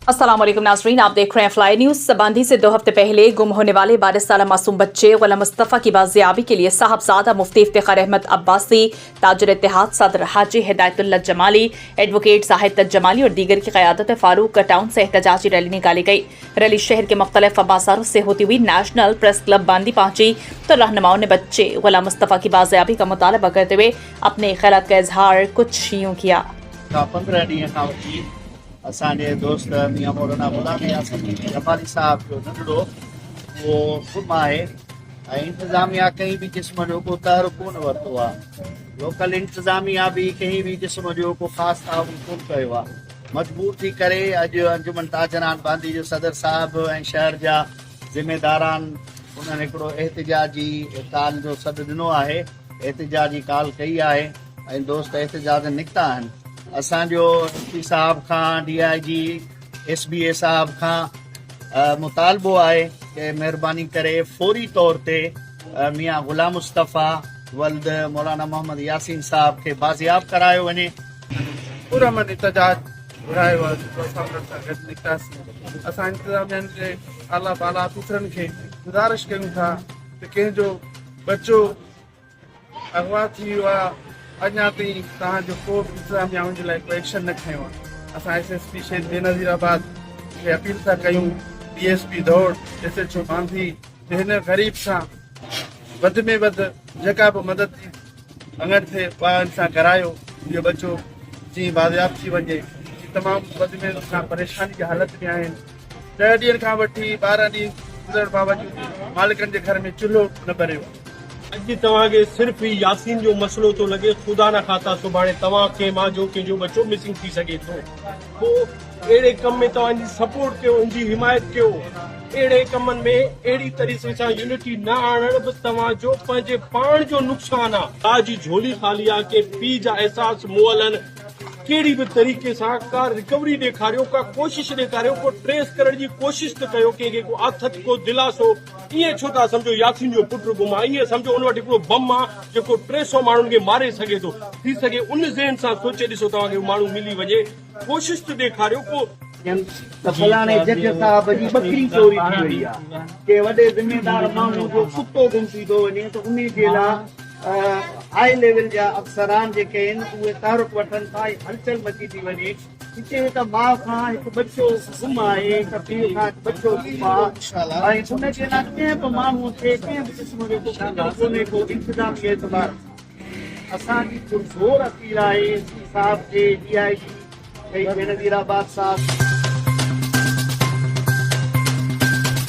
अस्सलाम वालेकुम नाज़रीन, आप देख रहे हैं फ्लाई न्यूज। सबंधी से 2 हफ्ते पहले गुम होने वाले 12 साल मासूम बच्चे गुलाम मुस्तफ़ा की बाजियाबी के लिए साहबजादा मुफ्ती इफ्तिखार अहमद अब्बासी, ताजुर इत्तेहाद सदर हाजी हिदायतुल्लाह जमाली, एडवोकेट साहिद तज जमाली और दीगर की क़यादत फारूक टाउन से एहतजाजी रैली निकाली गई। रैली शहर के मुख्तलिफ बाजारों से होती हुई नेशनल प्रेस क्लब बांदी पहुंची तो रहनुमाओं ने बच्चे गुलाम मुस्तफ़ा की बाजियाबी का मुतालबा करते हुए अपने ख्यालात का इजहार कुछ यूं किया। 15 ॾींहं खां वठी असांजे दोस्त मियां मौलाना गुलाम यासीन जमाली साहब जो नंढड़ो उहो गुम आहे ऐं इंतिज़ामिया कंहिं बि क़िस्म जो को तहरुक कोन वरितो आहे। लोकल इंतिज़ामिया बि कंहिं बि क़िस्म जो को ख़ासि ताउन कोन कयो आहे। मजबूर थी करे अॼु अंजुमन ताजरान बांदी जो सदर साहिबु ऐं शहर जा ज़िम्मेदारान उन्हनि हिकिड़ो एहतिजाजी काल जो सॾु ॾिनो आहे, एहतिजाजी काल कई आहे ऐं दोस्त एहतिजाज निकिता आहिनि। असांजो एसपी साहब खां DIG SBA साहब खां मुतालबो आहे कि महिरबानी करे फौरी तौर ते मियां गुलाम मुस्तफ़ा वल्द मौलाना मोहम्मद यासीन साहब खे बाज़ियाब करायो वञे। पूरा मन एहतजाज घुरायो आहे। निकितासीं असां इंतिज़ामियनि जे आला बाला अफ़ीसरनि खे गुज़ारिश कयूं था त कंहिंजो बच्चो अगवा थी वियो आहे, अञा ताईं तव्हांजो को बि इंतिज़ामिया हुन जे लाइ को एक्शन न खयो आहे। असां SSP शहीद बेनज़ीराबाद खे अपील था कयूं, DSP दौड़ SHO बांदी जे हिन ग़रीब सां वधि में वधि जेका बि मदद जी अंगड़ थिए ॿारनि सां करायो। इहो बच्चो जीअं बाज़ियाब थी वञे। तमामु वधि में वधि परेशानी जी हालत में आहिनि। 10 ॾींहंनि खां वठी 12 ॾींहं गुज़रण बावजूदि मालिकनि जे घर में चुल्हो न भरियो। अॼु तव्हांखे सिर्फ़ु यासीन जो मसइलो थो लॻे, ख़ुदा न खाता सुभाणे तव्हांखे मां जो कंहिंजो बच्चो मिसिंग थी सघे थो। पोइ अहिड़े कम में तव्हांजी सपोर्ट कयो, उनजी हिमायत कयो। अहिड़े कमनि में अहिड़ी तरीक़े सां यूनिटी न आणण बि तव्हांजो पंहिंजे पाण जो नुक़सानु आहे। तव्हांजी झोली ख़ाली आहे कि पीउ जा अहसास मुअलनि कहिड़ी बि तरीक़े सां का रिकवरी ॾेखारियो, का कोशिश ॾेखारियो, को ट्रेस करण जी कोशिश त कयो, कंहिंखे को आथत को दिलासो। ईअं छो था सम्झो यासीन जो पुटु गुम आहे? ईअं सम्झो उन वटि हिकिड़ो बम आहे जेको 300 माण्हुनि खे मारे सघे थो। थी सघे उन ज़हन सां सोचे ॾिसो तव्हांखे माण्हू मिली वञे, कोशिश त ॾेखारियो। को फलाणे जज साहब जी बकरी चोरी थी वई आहे के वॾे ज़िम्मेदार माण्हू जो कुतो गुम थी थो वञे त उन जे लाइ हाई लेवल जा अफ़सरान जेके आहिनि उहे तहरुक वठनि था, हलचल मची थी वञे। हिते त माउ खां हिकु बच्चो गुम आहे, हिकु पीउ खां हिकु बच्चो गुम आहे ऐं उन जे लाइ कंहिं बि माण्हूअ खे कंहिं बि क़िस्म जो कोन्हे को इंतिज़ामी एतबार। असांजी पुरज़ोर अपील आहे SP साहब जे DIG बेनज़ीराबाद साहब